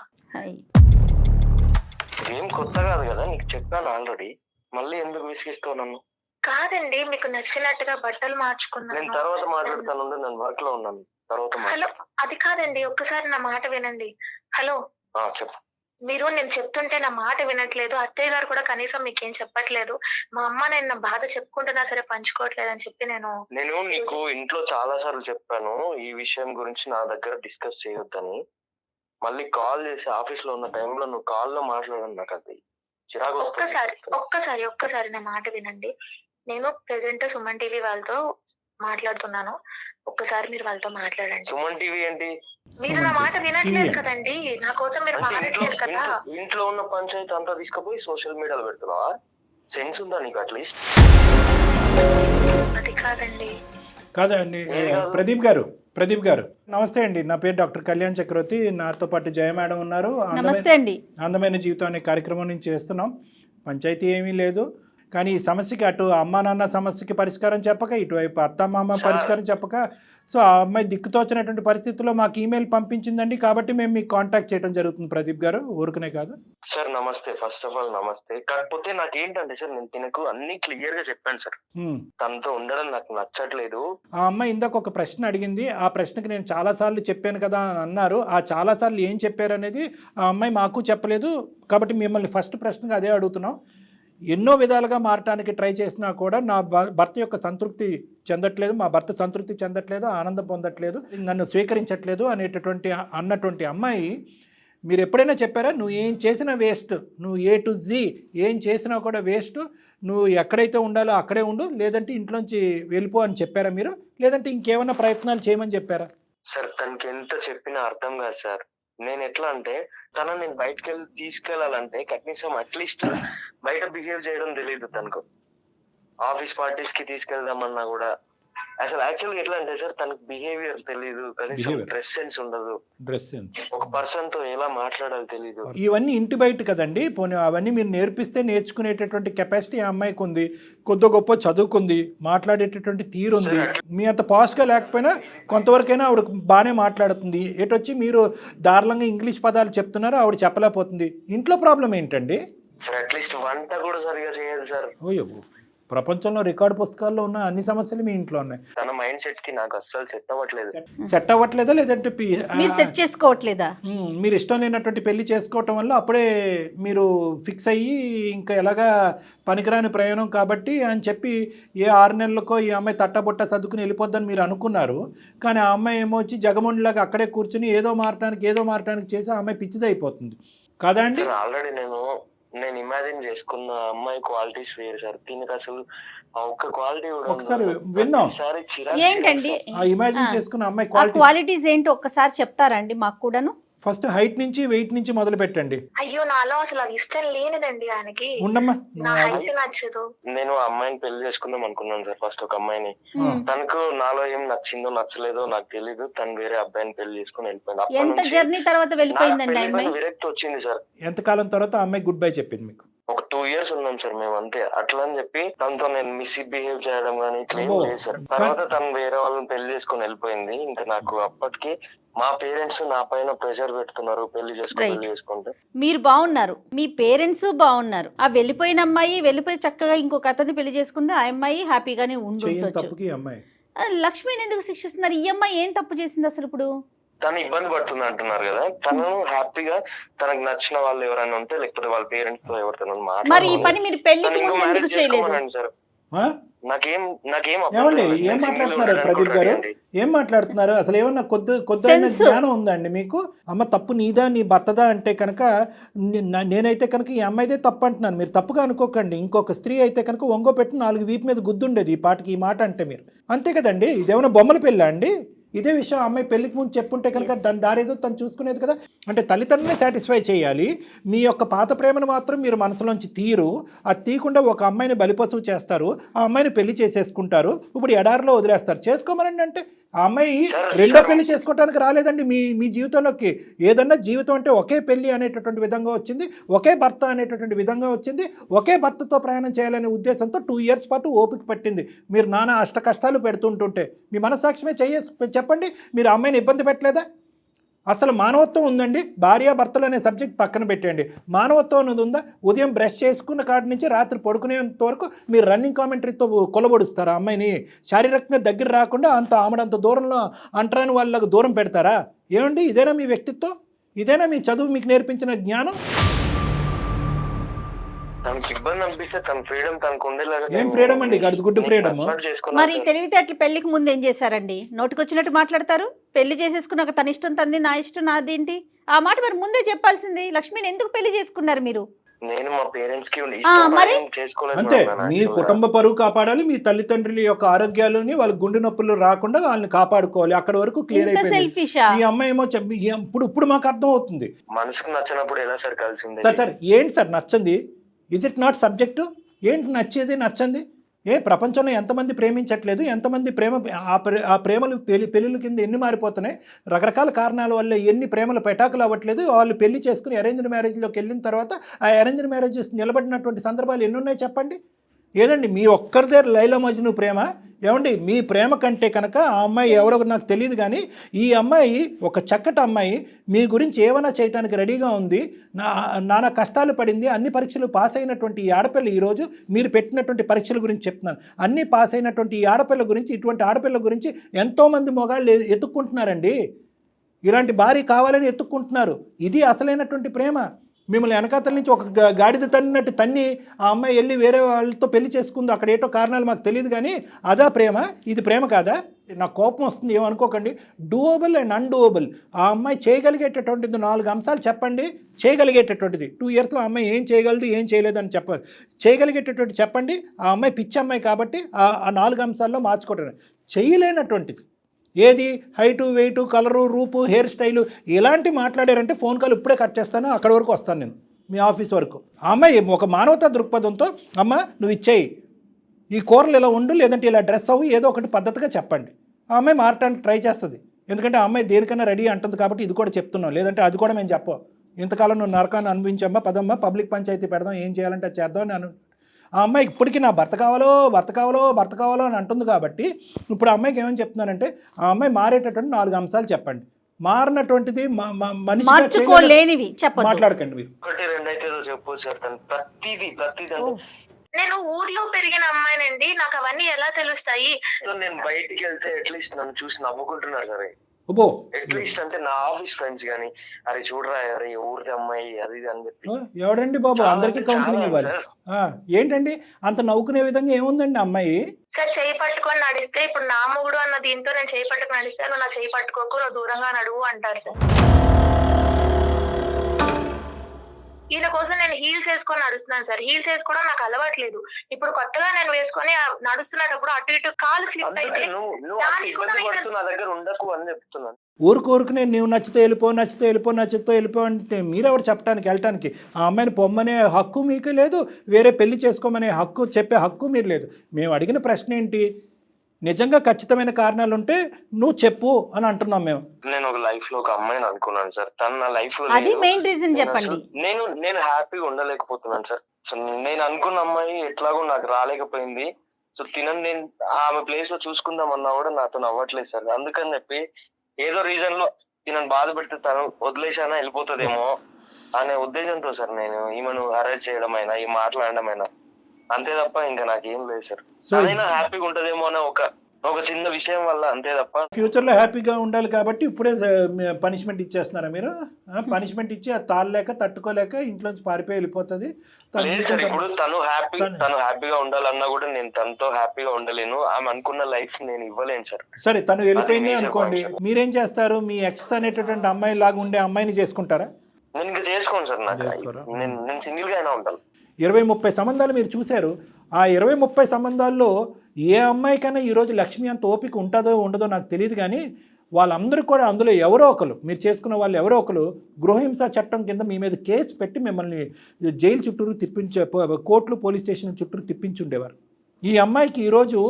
ఏం కొత్త కాదు కదా, నీకు చెప్పాను ఆల్రెడీ, మళ్ళీ ఎందుకు విసిగిస్తావు నన్ను? కాదండి, మీకు నచ్చినట్టుగా బట్టలు మార్చుకున్నాను. నేను తర్వాత మాట్లాడతాను, నేను వర్క్ లో ఉన్నాను, తర్వాత. హలో, అది కాదండి, ఒక్కసారి నా మాట వినండి. హలో, చెప్పు. మీరు నేను చెప్తుంటే నా మాట వినట్లేదు. అత్తయ్య గారు కూడా కనీసం మీకేం చెప్పట్లేదు. మా అమ్మ నేను నా బాధ చెప్పుకుంటున్నా సరే పంచుకోవట్లేదు అని చెప్పి నేను నీకు ఇంట్లో చాలా సార్లు చెప్పాను ఈ విషయం గురించి నా దగ్గర డిస్కస్ చేయొద్దని. మళ్ళీ కాల్ చేసి ఆఫీస్ లో ఉన్న టైంలో నువ్వు కాల్ లో మాట్లాడను, నాకు అది చిరాకు వస్తుంది. ఒక్కసారి నా మాట వినండి. నేను ప్రెసెంట్ సుమన్ టీవీ వాళ్ళతో మాట్లాడుతున్నాను. ఒక్కసారి మీరు వాళ్ళతో మాట్లాడండి. సుమన్ టీవీ ఏంటి? మీరు నా మాట వినట్లేదు కదండి. నా కోసం మీరు మాట్లాడలేదు కదా. ఇంట్లో ఉన్న పంచాయతీ అంతా తీసుకుపోయి సోషల్ మీడియాలో పెడుతున్నావా? సెన్స్ ఉందా నీకు అట్లీస్ట్? అది కాదండి. కాదండి ప్రదీప్ గారు నమస్తే అండి. నా పేరు డాక్టర్ కళ్యాణ్ చక్రవర్తి. నాతో పాటు జయ మేడం ఉన్నారు. నమస్తే అండి. అందమైన జీవితం అనే కార్యక్రమం నుంచి చేస్తున్నాం. పంచాయతీ ఏమీ లేదు, కానీ ఈ సమస్యకి అటు అమ్మా నాన్న సమస్యకి పరిష్కారం చెప్పక, ఇటువైపు అత్త మామ పరిష్కారం చెప్పక, సో ఆ అమ్మాయి దిక్కుతోచినటువంటి పరిస్థితుల్లో మాకు ఈమెయిల్ పంపించిందండి. కాబట్టి మేము మీకు కాంటాక్ట్ చేయడం జరుగుతుంది ప్రదీప్ గారు, ఊరుకునే కాదు. సార్ నమస్తే, ఫస్ట్ ఆఫ్ ఆల్ నమస్తే. కాకపోతే నాకేంటంటే సార్, నేను తినకు అన్ని క్లియర్ గా చెప్పాను సార్. తనతో ఉండడం నాకు నచ్చట్లేదు. ఆ అమ్మాయి ఇందాక ఒక ప్రశ్న అడిగింది. ఆ ప్రశ్నకి నేను చాలా సార్లు చెప్పాను కదా అని అన్నారు. ఆ చాలా సార్లు ఏం చెప్పారు అనేది ఆ అమ్మాయి మాకు చెప్పలేదు. కాబట్టి మిమ్మల్ని ఫస్ట్ ప్రశ్నగా అదే అడుగుతున్నాం. ఎన్నో విధాలుగా మారటానికి ట్రై చేసినా కూడా నా భర్త యొక్క సంతృప్తి చెందట్లేదు, మా భర్త సంతృప్తి చెందట్లేదు, ఆనందం పొందట్లేదు, నన్ను స్వీకరించట్లేదు అన్నటువంటి అమ్మాయి మీరు ఎప్పుడైనా చెప్పారా నువ్వు ఏం చేసినా వేస్ట్, నువ్వు A to Z ఏం చేసినా కూడా వేస్ట్, నువ్వు ఎక్కడైతే ఉండాలో అక్కడే ఉండు, లేదంటే ఇంట్లోంచి వెళ్ళిపో అని చెప్పారా మీరు? లేదంటే ఇంకేమైనా ప్రయత్నాలు చేయమని చెప్పారా? సార్ తనకి ఎంత చెప్పినా అర్థం కాదు సార్. నేను ఎట్లా అంటే నేను బయటకు తీసుకెళ్లాలంటే కనీసం అట్లీస్ట్ బయట బిహేవ్ చేయడం తెలియదు తనకు. ఆఫీస్ పార్టీస్ కి తీసుకెళ్దామన్నా కూడా అసలు యాక్చువల్గా ఎట్లా అంటే సార్, తనకు బిహేవియర్ తెలియదు, కనీసం డ్రెస్ సెన్స్ ఉండదు, ఒక పర్సన్ తో ఎలా మాట్లాడాలో తెలియదు. ఇవన్నీ ఇంటి బయట కదండి. పోనీ అవన్నీ మీరు నేర్పిస్తే నేర్చుకునేటటువంటి కెపాసిటీ ఆ అమ్మాయికి ఉంది, కొద్ది గొప్ప చదువుకుంది, మాట్లాడేటటువంటి తీరు ఉంది. మీ అంత పాస్ట్గా లేకపోయినా కొంతవరకైనా ఆవిడ బాగానే మాట్లాడుతుంది. ఎటొచ్చి మీరు దారుణంగా ఇంగ్లీష్ పదాలు చెప్తున్నారు, ఆవిడ చెప్పలేకపోతుంది. ఇంట్లో ప్రాబ్లం ఏంటండి? సార్ అట్లీస్ట్ వంట కూడా సరిగా చేయదు సార్. ఓయో, ప్రపంచంలో రికార్డు పుస్తకాల్లో ఉన్న అన్ని సమస్యలు మీ ఇంట్లో ఉన్నాయి. తన మైండ్ సెట్ కి నాకు అస్సలు సెట్ అవ్వట్లేదా? లేదంటే మీరు సెట్ చేసుకోవట్లేదా? మీరు ఇష్టం లేనటువంటి పెళ్లి చేసుకోవటం వల్ల అప్పుడే మీరు ఫిక్స్ అయ్యి ఇంకా ఎలాగా పనికిరాని ప్రయాణం కాబట్టి అని చెప్పి ఏ 6 నెలలకో ఈ అమ్మాయి తట్టబుట్ట సర్దుకుని వెళ్ళిపోద్దని మీరు అనుకున్నారు. కానీ ఆ అమ్మాయి ఏమో వచ్చి జగముండిలాగా అక్కడే కూర్చుని ఏదో మారటానికి చేసి ఆ అమ్మాయి పిచ్చిది అయిపోతుంది కదా అండి. ఆల్రెడీ నేను ఇమాజిన్ చేసుకున్న అమ్మాయి క్వాలిటీస్ వేరు సార్. దీనికి అసలు ఒక్క క్వాలిటీ ఒకసారి విందాం. ఏంటండి ఇమాజిన్ చేసుకున్న అమ్మాయి క్వాలిటీస్ ఏంటి ఒక్కసారి చెప్తారండి మాకు కూడాను? ఫస్ట్ హైట్ నుంచి వెయిట్ నుంచి మొదలు పెట్టండి. అయ్యో నాలో అసలు ఇష్టం లేనిదండి ఆయనకి. ఉండమ్మా, నా హైట్ నచ్చదు. నేను అమ్మాయిని పెళ్లి చేసుకుందాం అనుకున్నాను సార్ ఫస్ట్, ఒక అమ్మాయిని. తనకు నాలో ఏం నచ్చిందో నచ్చలేదో నాకు తెలీదు. తను వేరే అబ్బాయిని పెళ్లి చేసుకుని వెళ్ళిపోయింది. ఎంత జర్నీ తర్వాత వెళ్ళిపోయిందండి అమ్మాయి? విరక్తి వచ్చింది సార్. ఎంతకాలం తర్వాత ఆ అమ్మాయి గుడ్ బై చెప్పింది మీకు? ఒక 2 years ఉన్నాం సార్ మేము, అంతే. అట్లా అని చెప్పి తనతో నేను మిస్బిహేవ్ చేయడం కానీ ఇట్లా ఏం లేదు సార్. తర్వాత తను వేరే వాళ్ళని పెళ్లి చేసుకుని వెళ్ళిపోయింది. ఇంకా నాకు అప్పటికి మా పేరెంట్స్ నా పైన ప్రెషర్ పెడుతున్నారు పెళ్లి చేసుకుంటే. మీరు బాగున్నారు, మీ పేరెంట్స్ బాగున్నారు. ఆ వెళ్ళిపోయిన అమ్మాయి వెళ్ళిపోయి చక్కగా ఇంకొక అతన్ని పెళ్లి చేసుకుంది. ఆ అమ్మాయి హ్యాపీగానే ఉండొచ్చు. లక్ష్మిని ఎందుకు శిక్షిస్తున్నారు? ఈ అమ్మాయి ఏం తప్పు చేసింది అసలు? ఇప్పుడు తను ఇబ్బంది పడుతుంది అంటున్నారు కదా. తను హ్యాపీగా తనకు నచ్చిన వాళ్ళు ఎవరైనా ఉంటే, లేకపోతే వాళ్ళ పేరెంట్స్ తో ఎవరితో మరి ఈ పని మీరు పెళ్లికి ముందు ఎందుకు చేయలేదు సార్? ఏం మాట్లాడుతున్నారు ప్రదీప్ గారు? ఏం మాట్లాడుతున్నారు అసలు? ఏమన్నా కొద్ది జ్ఞానం ఉందండి మీకు? అమ్మ తప్పు నీదా నీ భర్తదా అంటే కనుక నేనైతే కనుక ఈ అమ్మాయిదే తప్పు అంటున్నాను. మీరు తప్పుగా అనుకోకండి. ఇంకొక స్త్రీ అయితే కనుక ఒంగో పెట్టి 4 వీపు మీద గుద్దుండేది ఈ పాటకి, ఈ మాట అంటే మీరు. అంతే కదండి. ఇదేమన్నా బొమ్మల పెళ్ళా అండి? ఇదే విషయం అమ్మాయి పెళ్లికి ముందు చెప్పుంటే కనుక దాని దారేదో తను చూసుకునేది కదా. అంటే తల్లిదండ్రులే సాటిస్ఫై చేయాలి. మీ యొక్క పాత ప్రేమను మాత్రం మీరు మనసులోంచి తీరు. అది తీయకుండా ఒక అమ్మాయిని బలిపశువు చేస్తారు, ఆ అమ్మాయిని పెళ్లి చేసేసుకుంటారు. ఇప్పుడు ఎడారిలో వదిలేస్తారు. చేసుకోమనండి అంటే ఆ అమ్మాయి రెండో పెళ్లి చేసుకోవడానికి రాలేదండి మీ జీవితంలోకి. ఏదన్నా జీవితం అంటే ఒకే పెళ్లి అనేటటువంటి విధంగా వచ్చింది, ఒకే భర్త అనేటటువంటి విధంగా వచ్చింది. ఒకే భర్తతో ప్రయాణం చేయాలనే ఉద్దేశంతో 2 years పాటు ఓపిక పట్టింది. మీరు నానా అష్ట కష్టాలు పెడుతుంటుంటే మీ మనస్సాక్షిమే చెప్పండి. మీరు అమ్మాయిని ఇబ్బంది పెట్టలేదా? అసలు మానవత్వం ఉందండి. భార్యాభర్తలు అనే సబ్జెక్ట్ పక్కన పెట్టండి. మానవత్వం అనేది ఉందా? ఉదయం బ్రష్ చేసుకున్న కాడి నుంచి రాత్రి పడుకునేంత వరకు మీరు రన్నింగ్ కామెంటరీతో కొలబడుస్తారా అమ్మాయిని? శారీరకంగా దగ్గర రాకుండా ఆమెడంత దూరంలో అంటరాని వాళ్ళకు దూరం పెడతారా? ఏమండి ఇదేనా మీ వ్యక్తిత్వం? ఇదేనా మీ చదువు మీకు నేర్పించిన జ్ఞానం? తనకి ఇబ్బంది అనిపిస్తే తన ఫ్రీడమ్ తనకు ఉండేలాగా ఏం ఫ్రీడమ్ అండి, గడుగుడ్డు ఫ్రీడమ్. మరి తెలివితేటలు పెళ్లికి ముందు ఏం చేశారండి? నోటికొచ్చినట్టు మాట్లాడతారు. పెళ్లి చేసేసుకున్నాక తన ఇష్టం తంది, నా ఇష్టం నాదేంటి? ఆ మాట మరి ముందే చెప్పాల్సింది. లక్ష్మిని ఎందుకు పెళ్లి చేసుకున్నారు మీరు? నేను మా పేరెంట్స్ కి మరి? చేసుకోలేదు అంతే, మేడం, మీ actually. కుటుంబ పరువు కాపాడాలి, మీ తల్లిదండ్రుల యొక్క ఆరోగ్యాలని, వాళ్ళ గుండె నొప్పులు రాకుండా వాళ్ళని కాపాడుకోవాలి. అక్కడ వరకు క్లియర్ ఇంత అయిపోయింది. సెల్ఫిషా? ఈ అమ్మాయి ఏమో ఇప్పుడు మాకు అర్థం అవుతుంది. మనసుకు నచ్చినప్పుడు ఎలా సార్ కలిసి ఉండేది? సార్ ఏంటి సార్ నచ్చంది? Is it not subject? ఏంటి నచ్చేది నచ్చంది? ప్రపంచంలో ఎంతమంది ప్రేమించట్లేదు, ఎంతమంది ఆ ప్రేమలు పెళ్ళిళ్ళ కింద ఎన్ని మారిపోతున్నాయి, రకరకాల కారణాల వల్ల ఎన్ని ప్రేమలు పెటాకులు అవ్వట్లేదు. వాళ్ళు పెళ్లి చేసుకుని అరేంజ్డ్ మ్యారేజ్లోకి వెళ్ళిన తర్వాత ఆ అరేంజ్డ్ మ్యారేజెస్ నిలబడినటువంటి సందర్భాలు ఎన్ని ఉన్నాయి చెప్పండి. ఏదండి మీ ఒక్కరిదే లైలా మజ్ను ప్రేమ? ఏమండి మీ ప్రేమ కంటే కనుక ఆ అమ్మాయి ఎవరో నాకు తెలియదు, కానీ ఈ అమ్మాయి ఒక చక్కటి అమ్మాయి, మీ గురించి ఏమైనా చేయడానికి రెడీగా ఉంది. నానా కష్టాలు పడింది, అన్ని పరీక్షలు పాస్ అయినటువంటి ఈ ఆడపిల్ల ఈరోజు మీరు పెట్టినటువంటి పరీక్షల గురించి చెప్తున్నాను. అన్నీ పాస్ అయినటువంటి ఈ ఆడపిల్ల గురించి, ఇటువంటి ఆడపిల్ల గురించి ఎంతోమంది మొగాళ్ళు ఎత్తుక్కుంటున్నారండి. ఇలాంటి భార్య కావాలని ఎత్తుక్కుంటున్నారు. ఇది అసలైనటువంటి ప్రేమ. మిమ్మల్ని వెనకాతల నుంచి ఒక గాడిద తన్నినట్టు తన్ని ఆ అమ్మాయి వెళ్ళి వేరే వాళ్ళతో పెళ్లి చేసుకుంది. అక్కడ ఏటో కారణాలు మాకు తెలియదు, కానీ అదా ప్రేమ? ఇది ప్రేమ కాదా? నాకు కోపం వస్తుంది, ఏమనుకోకండి. Doable and undoable. ఆ అమ్మాయి చేయగలిగేటటువంటిది 4 అంశాలు చెప్పండి. చేయగలిగేటటువంటిది 2 ఇయర్స్లో ఆ అమ్మాయి ఏం చేయగలదు, ఏం చేయలేదని చేయగలిగేటటువంటి చెప్పండి. ఆ అమ్మాయి పిచ్చి అమ్మాయి కాబట్టి ఆ 4 అంశాల్లో మార్చుకోవటం. చేయలేనటువంటిది ఏది? హైటు, వెయిటు, కలరు, రూపు, హెయిర్ స్టైలు ఇలాంటి మాట్లాడారంటే ఫోన్ కాల్ ఇప్పుడే కట్ చేస్తాను. అక్కడ వరకు వస్తాను నేను, మీ ఆఫీస్ వరకు. ఆ అమ్మాయి ఒక మానవతా దృక్పథంతో, అమ్మ నువ్వు ఇచ్చేయి, ఈ కూరలు ఇలా ఉండు, లేదంటే ఇలా డ్రెస్ అవ్వు, ఏదో ఒకటి పద్ధతిగా చెప్పండి. ఆ అమ్మాయి మారటానికి ట్రై చేస్తుంది. ఎందుకంటే ఆ అమ్మాయి దేనికైనా రెడీ అంటుంది కాబట్టి ఇది కూడా చెప్తున్నాం. లేదంటే అది కూడా మేము చెప్పం. ఇంతకాలం నువ్వు నరకాన్ని అనుభవించమ్మా, పదమ్మా పబ్లిక్ పంచాయతీ పెడదాం, ఏం చేయాలంటే అది చేద్దాం అని ఆ అమ్మాయికి ఇప్పటికీ నా భర్త కావాలో భర్త కావాలో భర్త కావాలో అని అంటుంది. కాబట్టి ఇప్పుడు ఆ అమ్మాయికి ఏమని చెప్తున్నానంటే, ఆ అమ్మాయి మారేటటువంటి 4 అంశాలు చెప్పండి. మారినటువంటిది మార్చుకోలేనివి మాట్లాడకండి మీరు. 1, 2 అయితే చెప్పు సార్. తను ప్రతిదీ నేను ఊర్లో పెరిగిన అమ్మాయినండి, నాకు అవన్నీ ఎలా తెలుస్తాయి? నేను బయటికి వెళ్తే అట్లీస్ట్ నన్ను చూసి నవ్వుకుంటున్నారు సరే. అట్లీస్ట్ అంటే నా ఆఫీస్ ఫ్రెండ్స్ గానీ, అరే చూడరా అరే ఊరిది అమ్మాయి అది ఇది అని చెప్పి. ఎవడండి బాబు అందరికీ కౌన్సిలింగ్ ఇవ్వాలి? ఏంటండి అంత నవ్వుకునే విధంగా ఏముందండి అమ్మాయి? సార్ చేయి పట్టుకొని నడిస్తే, ఇప్పుడు నా మొగుడు అన్న దీంతో నేను చేయి పట్టుకొని నడిస్తే, నువ్వు నా చేయి పట్టుకోకు, నువ్వు దూరంగా నడువు అంటారు సార్. ఈయన కోసం నేను హీల్స్ వేసుకొని నడుస్తున్నాను సార్. హీల్స్ వేసుకోవడం నాకు అలవాట్లేదు. ఇప్పుడు కొత్తగా నేను వేసుకొని నడుస్తున్నప్పుడు అటు ఇటు కాలు స్లిప్ అయితే నా దగ్గర ఉండకు అని చెప్తున్నాను. ఊరుకు నేను నచ్చితే వెళ్ళిపో అంటే మీరెవరు చెప్పడానికి వెళ్ళటానికి? ఆ అమ్మాయిని పొమ్మనే హక్కు మీకు లేదు, వేరే పెళ్లి చేసుకోమనే హక్కు చెప్పే హక్కు మీరు లేదు. మేము అడిగిన ప్రశ్న ఏంటి? నిజంగా ఖచ్చితమైన కారణాలు ఉంటే నువ్వు చెప్పు అని అంటున్నాం మేము. నేను ఒక లైఫ్ లో ఒక అమ్మాయిని అనుకున్నాను సార్. తను నా లైఫ్ లో అది మెయిన్ రీజన్ చెప్పండి. నేను హ్యాపీగా ఉండలేకపోతున్నాను సార్. సో నేను అనుకున్న అమ్మాయి ఎట్లాగో నాకు రాలేకపోయింది. సో నేను ఆమె ప్లేస్ లో చూసుకుందాం అన్నా కూడా నాతో అవ్వట్లేదు సార్. అందుకని చెప్పి ఏదో రీజన్ లో తినని బాధ పెడితే తను వదిలేసానా వెళ్ళిపోతుందేమో అనే ఉద్దేశంతో సార్ నేను ఈమెను అరెస్ట్ చేయడం అయినా, ఈ మాట్లాడడం అయినా, అంతే తప్ప ఇంకా నాకేం లేదు సార్. అదైనా హ్యాపీగా ఉంటదేమో అనే ఒక చిన్న విషయం వల్ల, అంతే తప్ప. ఫ్యూచర్ లో హ్యాపీగా ఉండాలి కాబట్టి ఇప్పుడే పనిష్మెంట్ ఇచ్చేస్తున్నారా మీరు? పనిష్మెంట్ ఇచ్చి అది తాళలేక తట్టుకోలేక ఇంట్లోంచి పారిపోయి వెళ్ళిపోతుంది. ఇప్పుడు తను హ్యాపీగా ఉండాలన్నా కూడా నేను తనతో హ్యాపీగా ఉండలేను. ఆమె అనుకున్న లైఫ్ నేను ఇవ్వలేను సార్. సరే తను వెళ్ళిపోయింది అనుకోండి, మీరేం చేస్తారు? మీ ఎక్స్ అనేటటువంటి అమ్మాయి లాగా ఉండే అమ్మాయిని చేసుకుంటారా? నేను ఇంకా చేసుకోను సార్. నేను సింగిల్ గా అయినా ఉంటాను. 20-30 సంబంధాలు మీరు చూశారు. ఆ 20-30 సంబంధాల్లో ఏ అమ్మాయికైనా ఈరోజు లక్ష్మి అంత ఓపిక ఉంటుందో ఉండదో నాకు తెలియదు, కానీ వాళ్ళందరూ కూడా అందులో ఎవరో ఒకరు, మీరు చేసుకున్న వాళ్ళు ఎవరో ఒకరు గృహహింస చట్టం కింద మీ మీద కేసు పెట్టి మిమ్మల్ని జైలు చుట్టూరు కోర్టులు పోలీస్ స్టేషన్ చుట్టూరు తిప్పించుండేవారు. ఈ అమ్మాయికి ఈరోజు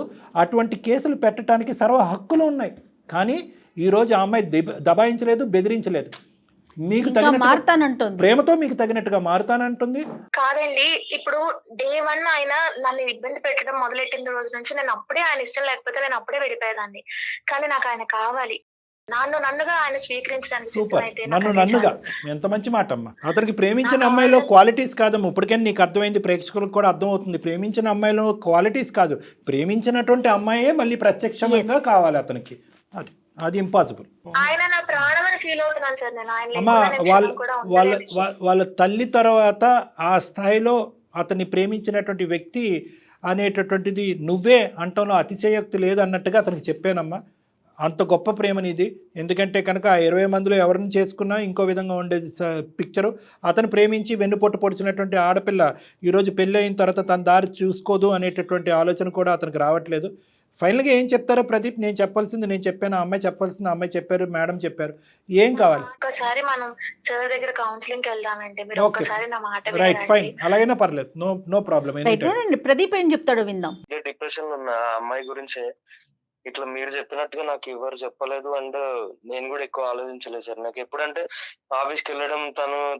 అటువంటి కేసులు పెట్టడానికి సర్వ హక్కులు ఉన్నాయి, కానీ ఈరోజు ఆ అమ్మాయి దబాయించలేదు, బెదిరించలేదు. మీకు తగినట్టు ప్రేమతో మీకు తగినట్టుగా మారుతానంటుంది. కాదండి, ఇప్పుడు డే 1 ఆయన నన్ను ఇబ్బంది పెట్టడం మొదలెట్టిన రోజు నుంచి నేను అప్పుడే ఆయన ఇష్టం లేకపోతే నేను అప్పుడే వెళ్ళిపోయేదాన్ని. కానీ నాకు ఆయన కావాలి. నన్నుగా ఆయన స్వీకరించడానికి సిద్ధమైతే. నన్నుగా ఎంత మంచి మాట అమ్మా. అతనికి ప్రేమించిన అమ్మాయిలో క్వాలిటీస్ కాదమ్మా. ఇప్పటికైనా నీకు అర్థమైంది, ప్రేక్షకులకు కూడా అర్థం అవుతుంది. ప్రేమించిన అమ్మాయిలో క్వాలిటీస్ కాదు, ప్రేమించినటువంటి అమ్మాయే మళ్ళీ ప్రత్యక్షంగా కావాలి అతనికి. అది అది ఇంపాసిబుల్. ఆయన నా ప్రాణం అని ఫీల్ అవుతున్నాను సార్ నేను. ఆయన అమ్మా లేకుండా నేను వాళ్ళ క్షణం కూడా వాళ్ళ ఉండలేను. వా- వాళ్ళ తల్లి తర్వాత ఆ స్థాయిలో అతన్ని ప్రేమించినటువంటి వ్యక్తి అనేటటువంటిది నువ్వే అంటంలో అతిశయోక్తి లేదు అన్నట్టుగా అతనికి చెప్పానమ్మా. అంత గొప్ప ప్రేమనిది. ఎందుకంటే కనుక ఆ 20 మందిలో ఎవరిని చేసుకున్నా ఇంకో విధంగా ఉండేది పిక్చరు. అతను ప్రేమించి వెన్నుపోటు పొడిచినటువంటి ఆడపిల్ల ఈరోజు పెళ్ళి అయిన తర్వాత తన దారి చూసుకోదు అనేటటువంటి ఆలోచన కూడా అతనికి రావట్లేదు. ఫైనల్గా ఏం చెప్తారో ప్రదీప్, నేను చెప్పాల్సింది నేను చెప్పాను, ఆ అమ్మాయి చెప్పాల్సింది ఆ అమ్మాయి చెప్పారు, మేడం చెప్పారు, ఏం కావాలి? ఒక్కసారి మనం సార్ దగ్గర కౌన్సిలింగ్ కి వెళ్దామండి. మీరు Okay. ఒక్కసారి నా మాట రైట్, ఫైన్, వినండి. అలాగైనా పర్లేదు, నో ప్రాబ్లం. రైట్ అండి. ప్రదీప్ ఏం చెప్తాడో విందాం. డిప్రెషన్ లో ఉన్న ఆ అమ్మాయి గురించి ఇట్లా మీరు చెప్పినట్టుగా నాకు ఎవరు చెప్పలేదు. అండ్ నేను కూడా ఎక్కువ ఆలోచించలేదు సార్. నాకు ఎప్పుడంటే ఆఫీస్ కి వెళ్ళడం,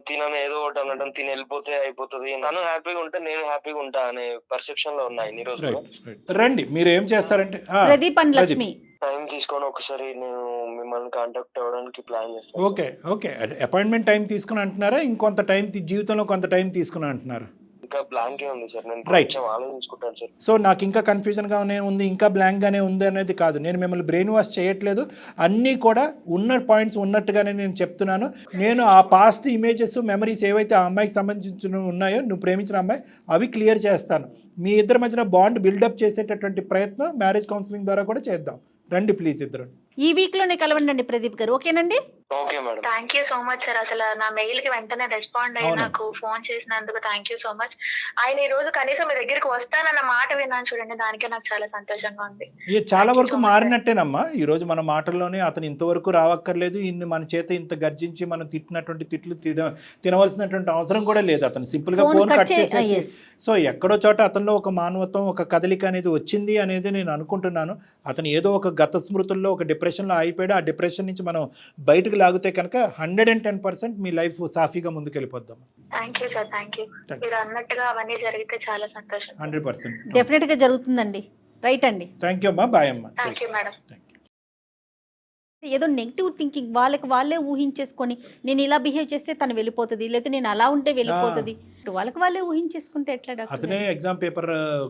తినని ఏదో ఒకటి అనడం, తిని వెళ్ళిపోతే అయిపోతుంది, తను హ్యాపీగా ఉంటే నేను హ్యాపీగా ఉంటా అనే పర్సెప్షన్ లో ఉన్నాయి ఇన్ని రోజులు. రండి, మీరు ఏం చేస్తారంటే ప్రదీప్ అండ్ ప్రదీప్. లక్ష్మి. టైం తీసుకొని ఒకసారి నేను మిమ్మల్ని కాంటాక్ట్ అవ్వడానికి ప్లాన్ చేస్తాను. ఓకే అపాయింట్మెంట్ టైం తీసుకుని అంటున్నారా, ఇంకొంత టైం జీవితంలో కొంత టైం తీసుకుని అంటున్నారా? ఇంకా బ్లాంక్ ఉంది సార్. నేను Right. కొంచెం ఆలోచించుకుంటాను సార్. సో నాకు ఇంకా కన్ఫ్యూజన్గానే ఉంది, ఇంకా బ్లాంక్గానే ఉంది అనేది కాదు. నేను మిమ్మల్ని బ్రెయిన్ వాష్ చేయట్లేదు. అన్నీ కూడా ఉన్న పాయింట్స్ ఉన్నట్టుగానే నేను చెప్తున్నాను. నేను ఆ పాస్ట్ ఇమేజెస్, మెమరీస్ ఏవైతే ఆ అమ్మాయికి సంబంధించిన ఉన్నాయో, నువ్వు ప్రేమించిన అమ్మాయి, అవి క్లియర్ చేస్తాను. మీ ఇద్దరి మధ్యన బాండ్ బిల్డప్ చేసేటటువంటి ప్రయత్నం మ్యారేజ్ కౌన్సిలింగ్ ద్వారా కూడా చేద్దాం. రండి ప్లీజ్ ఇద్దరు. ఈ వీక్ లోనే కలవండి ప్రదీప్ గారు. ఓకేనండి? Okay madam. Thank you so much sir. అసలు నా మెయిల్ కి వెంటనే రెస్పాండ్ అయ్యి అవునా? నాకు ఫోన్ చేసినందుకు థ్యాంక్ యూ సో మచ్. ఆయన ఈ రోజు కనీసం మీ దగ్గరికి వస్తానన్న మాట విన్నాను చూడండి, దానికే నాకు చాలా సంతోషంగా ఉంది. ఇది చాలా Thank you వరకు so much, మారినట్టేనమ్మా. ఈరోజు మన మాటల్లోనే అతను ఇంతవరకు రావక్కర్లేదు, ఇన్ని మన చేత ఇంత గర్జించి మనం తిట్టినటువంటి తిట్లు తినవలసినటువంటి అవసరం కూడా లేదు. అతను సింపుల్ గా Phone ఫోన్ cut కట్ చేసేసి, yes. సో ఎక్కడో చోట అతనిలో ఒక మానవత్వం, ఒక కదలిక అనేది వచ్చింది అనేది నేను అనుకుంటున్నాను. అతను ఏదో ఒక గత స్మృతుల్లో ఒక డిప్రెషన్లో అయిపోయాడు. ఆ డిప్రెషన్ నుంచి మనం బయటకు లాగితే కనుక 110% మీ లైఫ్ సాఫీగా ముందుకెళ్ళిపోద్దాం. Thank you sir. Thank you. Thank you. మీరు అన్నట్టుగా అవన్నీ జరిగితే చాలా సంతోషం. 100%. డెఫినెట్ గా జరుగుతుందండి. రైట్ అండి. థ్యాంక్ యూ అమ్మా, బాయ్ అమ్మా. Thank you madam. ఏదో నెగిటివ్ థింకింగ్ వాళ్ళే ఊహించేసుకొని, నేను ఇలా బిహేవ్ చేస్తే తను వెళ్ళిపోతుంది, లేకపోతే నేను అలా ఉంటే వెళ్ళిపోతుంది, వాళ్ళే ఊహించేసుకుంటే ఎట్లా డాక్టర్ అతనే గారు? ఎగ్జామ్ పేపర్,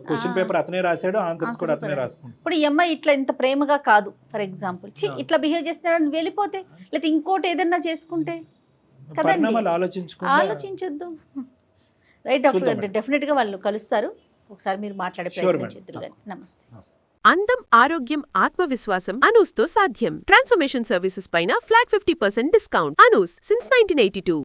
క్వశ్చన్ పేపర్ అతనే రాశాడు, ఆన్సర్స్ కూడా అతనే రాసుకుంటాడు. ఇప్పుడు ఈ అమ్మాయి ఇట్లా ఇంత ప్రేమగా కాదు, ఫర్ ఎగ్జాంపుల్ ఇట్లా బిహేవ్ చేస్తున్నాడు వెళ్ళిపోతే, లేకపోతే ఇంకోటి ఏదన్నా చేసుకుంటే కదండి. పరిణామాలు ఆలోచించుకుంటే ఆలోచించొద్దు. రైట్ డాక్టర్ చూద్దాం గారు, మేడం. డెఫినెట్ గా వాళ్ళు కలుస్తారు. ఒకసారి మీరు మాట్లాడే Sure, ప్రయత్నం madam. చేద్దరు గారు. నమస్తే. అందం, ఆరోగ్యం, ఆత్మవిశ్వాసం అనూస్తో సాధ్యం. ట్రాన్స్ఫర్మేషన్ సర్వీసెస్ పైన ఫ్లాట్ 50% డిస్కౌంట్. అనూస్ సిన్స్ 1982.